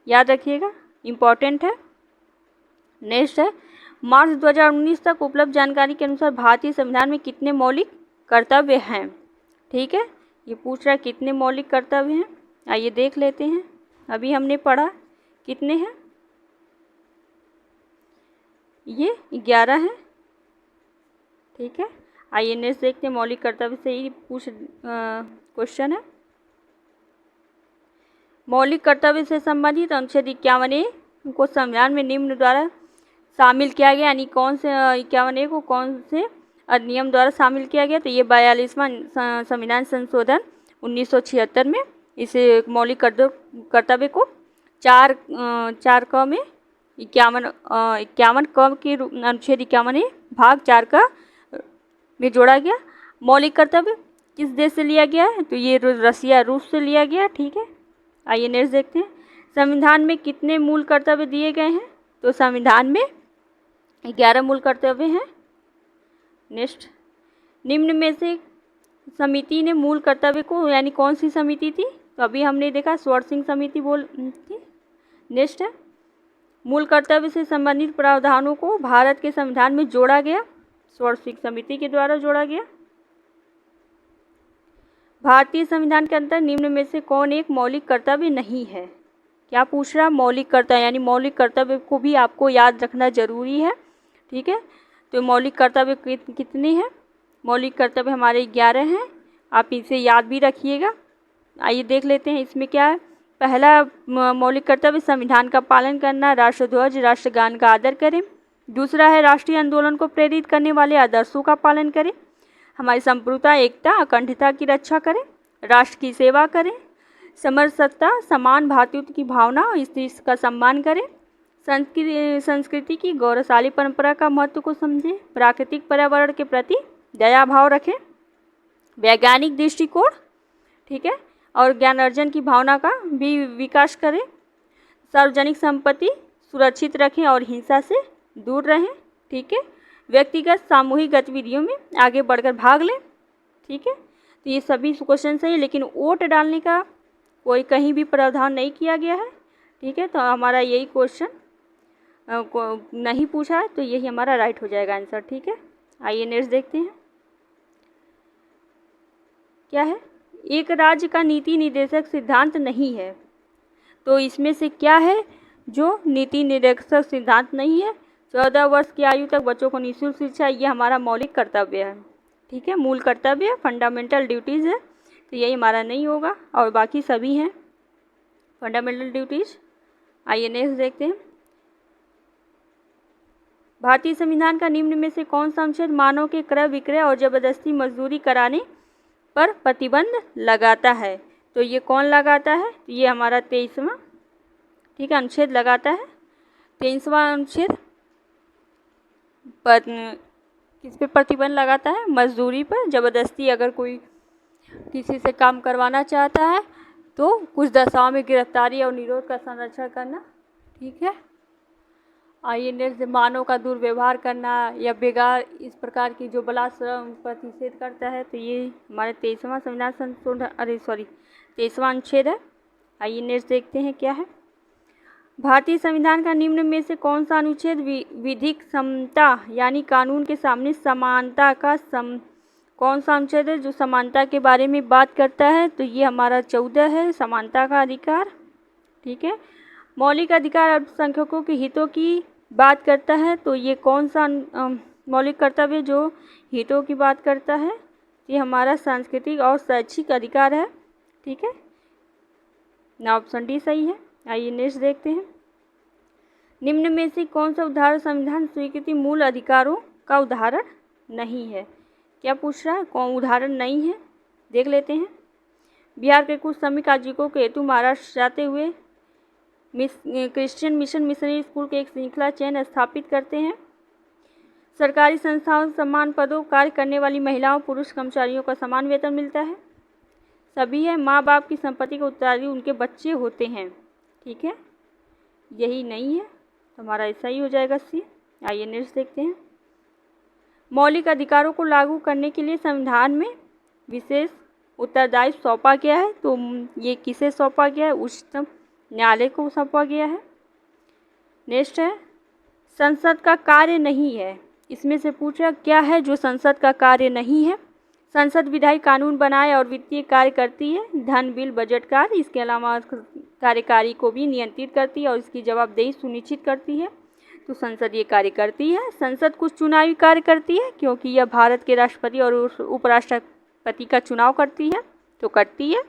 याद रखिएगा, इम्पॉर्टेंट है। नेक्स्ट है, मार्च 2019 तक उपलब्ध जानकारी के अनुसार भारतीय संविधान में कितने मौलिक कर्तव्य हैं? ठीक है, ये पूछ रहा है कितने मौलिक कर्तव्य हैं। आइए देख लेते हैं। अभी हमने पढ़ा कितने हैं, ये 11 हैं। ठीक है, आइए नेक्स्ट देखते हैं। मौलिक कर्तव्य से ही क्वेश्चन है। मौलिक कर्तव्य से संबंधित अनुच्छेद 51A को संविधान में निम्न द्वारा शामिल किया गया, यानी कौन से 51A को कौन से अधिनियम द्वारा शामिल किया गया? तो ये 42वां संविधान संशोधन 1976 में इस मौलिक कर्तव्य को 4 क में 51 क के अनुच्छेद 51A भाग 4 का में जोड़ा गया। मौलिक कर्तव्य किस देश से लिया गया है? तो ये रूस से लिया गया। ठीक है, आइए नेक्स्ट देखते हैं। संविधान में कितने मूल कर्तव्य दिए गए हैं? तो संविधान में 11 मूल कर्तव्य हैं। नेक्स्ट, निम्न में से समिति ने मूल कर्तव्य को, यानी कौन सी समिति थी, तो अभी हमने देखा स्वर्ण सिंह समिति बोल थी। नेक्स्ट है, मूल कर्तव्य से संबंधित प्रावधानों को भारत के संविधान में जोड़ा गया, स्वर्ण सिंह समिति के द्वारा जोड़ा गया। भारतीय संविधान के अंदर निम्न में से कौन एक मौलिक कर्तव्य नहीं है। क्या पूछ रहा, मौलिक कर्तव्य, यानी मौलिक कर्तव्य को भी आपको याद रखना जरूरी है। ठीक है, तो मौलिक कर्तव्य कितने हैं, मौलिक कर्तव्य हमारे 11 हैं, आप इसे याद भी रखिएगा। आइए देख लेते हैं इसमें क्या है। पहला मौलिक कर्तव्य संविधान का पालन करना, राष्ट्रध्वज राष्ट्रगान का आदर करें। दूसरा है राष्ट्रीय आंदोलन को प्रेरित करने वाले आदर्शों का पालन करें, हमारी संप्रभुता एकता अखंडता की रक्षा करें, राष्ट्र की सेवा करें, समरसता समान भारतीयता की भावना और स्त्री का सम्मान करें, संस्कृति की गौरवशाली परंपरा का महत्व को समझें, प्राकृतिक पर्यावरण के प्रति दया भाव रखें, वैज्ञानिक दृष्टिकोण, ठीक है, और ज्ञान अर्जन की भावना का भी विकास करें, सार्वजनिक संपत्ति सुरक्षित रखें और हिंसा से दूर रहें। ठीक है, व्यक्तिगत सामूहिक गतिविधियों में आगे बढ़कर भाग लें। ठीक है, तो ये सभी क्वेश्चन सही है, लेकिन वोट डालने का कोई कहीं भी प्रावधान नहीं किया गया है। ठीक है, तो हमारा यही क्वेश्चन नहीं पूछा है, तो यही हमारा राइट हो जाएगा आंसर। ठीक है, आइए नेक्स्ट देखते हैं क्या है। एक राज्य का नीति निर्देशक सिद्धांत नहीं है, तो इसमें से क्या है जो नीति निर्देशक सिद्धांत नहीं है। 14 वर्ष की आयु तक बच्चों को निःशुल्क शिक्षा, ये हमारा मौलिक कर्तव्य है। ठीक है, मूल कर्तव्य फंडामेंटल ड्यूटीज़ है, तो यही हमारा नहीं होगा, और बाकी सभी हैं फंडामेंटल ड्यूटीज़। आइए नेक्स्ट देखते हैं। भारतीय संविधान का निम्न में से कौन सा अनुच्छेद मानव के क्रय विक्रय और जबरदस्ती मजदूरी कराने पर प्रतिबंध लगाता है। तो ये कौन लगाता है, ये हमारा 23वां, ठीक है, अनुच्छेद लगाता है। 23वां अनुच्छेद किस पे प्रतिबंध लगाता है, मजदूरी पर, जबरदस्ती अगर कोई किसी से काम करवाना चाहता है तो कुछ दशाओं में गिरफ्तारी और निरोध का संरक्षण करना। ठीक है, आइए नेक्स्ट, मानव का दुर्व्यवहार करना या बेगार इस प्रकार की जो बलात्कार प्रतिषेध करता है, तो ये हमारे 23वां संविधान संशोधन 23वां अनुच्छेद है। आइए नेक्स्ट देखते हैं क्या है। भारतीय संविधान का निम्न में से कौन सा अनुच्छेद विधिक समता यानी कानून के सामने समानता का कौन सा अनुच्छेद है जो समानता के बारे में बात करता है, तो ये हमारा 14 है, समानता का अधिकार। ठीक है, मौलिक अधिकार अल्पसंख्यकों के हितों की बात करता है, तो ये कौन सा मौलिक कर्तव्य जो हितों की बात करता है, ये हमारा सांस्कृतिक और शैक्षिक अधिकार है। ठीक है, ना ऑप्शन डी सही है। आइए नेक्स्ट देखते हैं। निम्न में से कौन सा उदाहरण संविधान स्वीकृति मूल अधिकारों का उदाहरण नहीं है। क्या पूछ रहा है, कौन उदाहरण नहीं है, देख लेते हैं। बिहार के कुछ श्रमिक आजीविकों के हेतु महाराष्ट्र जाते हुए क्रिश्चियन मिशन मिशनरी स्कूल के एक श्रृंखला चयन स्थापित करते हैं। सरकारी संस्थाओं समान पदों कार्य करने वाली महिलाओं पुरुष कर्मचारियों का समान वेतन मिलता है। सभी है माँ बाप की संपत्ति के उत्तराधिकारी उनके बच्चे होते हैं। ठीक है, यही नहीं है, तो हमारा ऐसा ही हो जाएगा सी। आइए नेक्स्ट देखते हैं। मौलिक अधिकारों को लागू करने के लिए संविधान में विशेष उत्तरदायित्व सौंपा गया है, तो ये किसे सौंपा गया है, उच्चतम न्यायालय को सौंपा गया है। नेक्स्ट है, संसद का कार्य नहीं है, इसमें से पूछा क्या है जो संसद का कार्य नहीं है। संसद विधायी कानून बनाए और वित्तीय कार्य करती है, धन बिल बजट कार्य, इसके अलावा कार्यकारी को भी नियंत्रित करती है और इसकी जवाबदेही सुनिश्चित करती है, तो संसद ये कार्य करती है। संसद कुछ चुनावी कार्य करती है क्योंकि यह भारत के राष्ट्रपति और उपराष्ट्रपति का चुनाव करती है, तो करती है।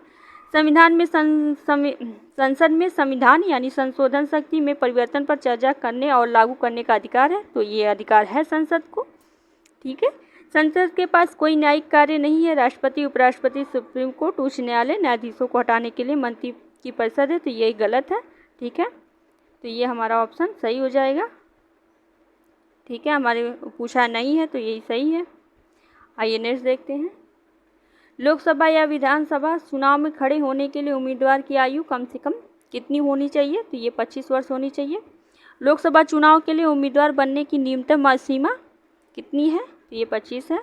संविधान में संसद में संविधान यानी संशोधन शक्ति में परिवर्तन पर चर्चा करने और लागू करने का अधिकार है, तो ये अधिकार है संसद को। ठीक है, संसद के पास कोई न्यायिक कार्य नहीं है। राष्ट्रपति उपराष्ट्रपति सुप्रीम कोर्ट उच्च न्यायालय न्यायाधीशों को हटाने के लिए मंत्री की परिषद है, तो यही गलत है। ठीक है, तो ये हमारा ऑप्शन सही हो जाएगा। ठीक है, हमारे पूछा नहीं है तो यही सही है। आइए नेक्स्ट देखते हैं। लोकसभा या विधानसभा चुनाव में खड़े होने के लिए उम्मीदवार की आयु कम से कम कितनी होनी चाहिए, तो ये 25 वर्ष होनी चाहिए। लोकसभा चुनाव के लिए उम्मीदवार बनने की न्यूनतम सीमा कितनी है, तो ये 25 है।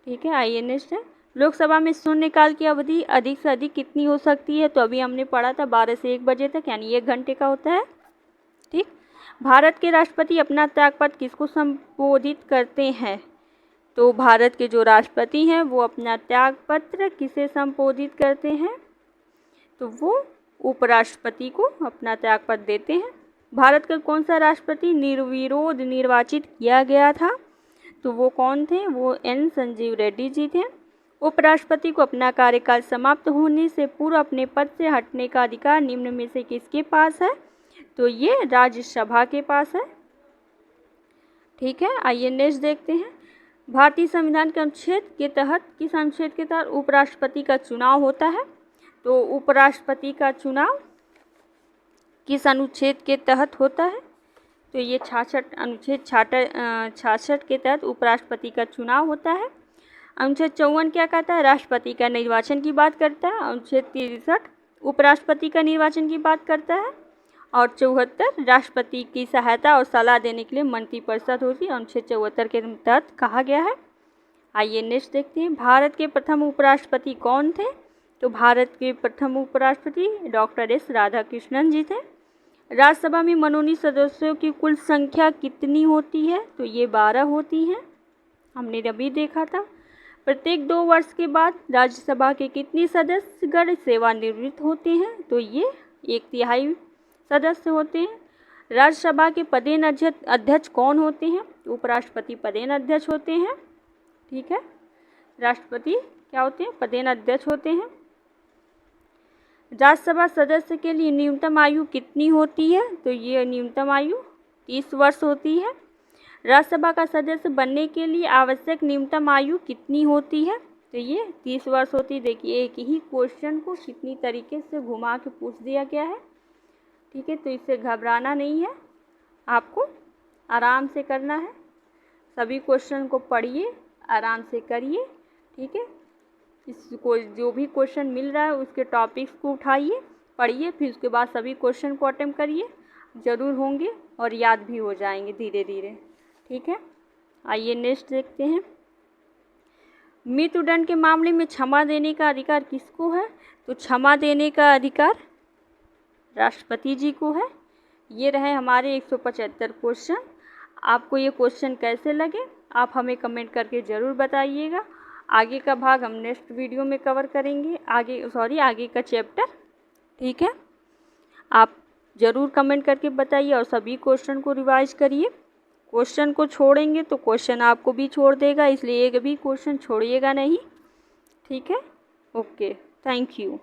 ठीक है, आइए नेक्स्ट है। लोकसभा में शून्यकाल की अवधि अधिक से अधिक कितनी हो सकती है? तो अभी हमने पढ़ा था 12 से 1 बजे तक, यानी 1 घंटे का होता है। ठीक। भारत के राष्ट्रपति अपना त्यागपत्र किसको संबोधित करते हैं? तो भारत के जो राष्ट्रपति हैं वो अपना त्यागपत्र किसे संबोधित करते हैं? तो वो उपराष्ट्रपति को अपना त्यागपत्र देते हैं। भारत का कौन सा राष्ट्रपति निर्विरोध निर्वाचित किया गया था? तो वो कौन थे? वो एन संजीव रेड्डी जी थे। उपराष्ट्रपति को अपना कार्यकाल समाप्त होने से पूर्व अपने पद से हटने का अधिकार निम्न में से किसके पास है? तो ये राज्यसभा के पास है। ठीक है, आइए नेक्स्ट देखते हैं। भारतीय संविधान के अनुच्छेद के तहत, किस अनुच्छेद के तहत उपराष्ट्रपति का चुनाव होता है? तो उपराष्ट्रपति का चुनाव किस अनुच्छेद के तहत होता है? तो ये 66 अनुच्छेद 66 के तहत उपराष्ट्रपति का चुनाव होता है। अनुच्छेद 54 क्या कहता है? राष्ट्रपति का निर्वाचन की बात करता है। अनुच्छेद 63 उपराष्ट्रपति का निर्वाचन की बात करता है। और 74 राष्ट्रपति की सहायता और सलाह देने के लिए मंत्रिपरिषद होती है, अनुच्छेद 74 के तहत कहा गया है। आइए नेक्स्ट देखते हैं। भारत के प्रथम उपराष्ट्रपति कौन थे? तो भारत के प्रथम उपराष्ट्रपति डॉक्टर एस राधाकृष्णन जी थे। राज्यसभा में मनोनीत सदस्यों की कुल संख्या कितनी होती है? तो ये 12 होती है, हमने अभी देखा था। प्रत्येक 2 वर्ष के बाद राज्यसभा के कितने सदस्यगण सेवानिवृत्त होते हैं? तो ये 1/3 सदस्य होते हैं। राज्यसभा के पदेन अध्यक्ष कौन होते हैं? उपराष्ट्रपति पदेन अध्यक्ष होते हैं। ठीक है, राष्ट्रपति क्या होते हैं? पदेन अध्यक्ष होते हैं। राज्यसभा सदस्य के लिए न्यूनतम आयु कितनी होती है? तो ये न्यूनतम आयु 30 वर्ष होती है। राज्यसभा का सदस्य बनने के लिए आवश्यक न्यूनतम आयु कितनी होती है? तो ये 30 वर्ष होती है। देखिए, एक ही क्वेश्चन को कितनी तरीके से घुमा के पूछ दिया गया है। ठीक है, तो इससे घबराना नहीं है, आपको आराम से करना है। सभी क्वेश्चन को पढ़िए, आराम से करिए। ठीक है, इसको जो भी क्वेश्चन मिल रहा है उसके टॉपिक्स को उठाइए, पढ़िए, फिर उसके बाद सभी क्वेश्चन को अटेम्प्ट करिए। ज़रूर होंगे और याद भी हो जाएंगे धीरे धीरे। ठीक है, आइए नेक्स्ट देखते हैं। मृत्युदंड के मामले में क्षमा देने का अधिकार किसको है? तो क्षमा देने का अधिकार राष्ट्रपति जी को है। ये रहे हमारे 175 क्वेश्चन। आपको ये क्वेश्चन कैसे लगे आप हमें कमेंट करके ज़रूर बताइएगा। आगे का भाग हम नेक्स्ट वीडियो में कवर करेंगे, आगे का चैप्टर। ठीक है, आप ज़रूर कमेंट करके बताइए और सभी क्वेश्चन को रिवाइज करिए। क्वेश्चन को छोड़ेंगे तो क्वेश्चन आपको भी छोड़ देगा, इसलिए एक भी क्वेश्चन छोड़िएगा नहीं। ठीक है, ओके, थैंक यू।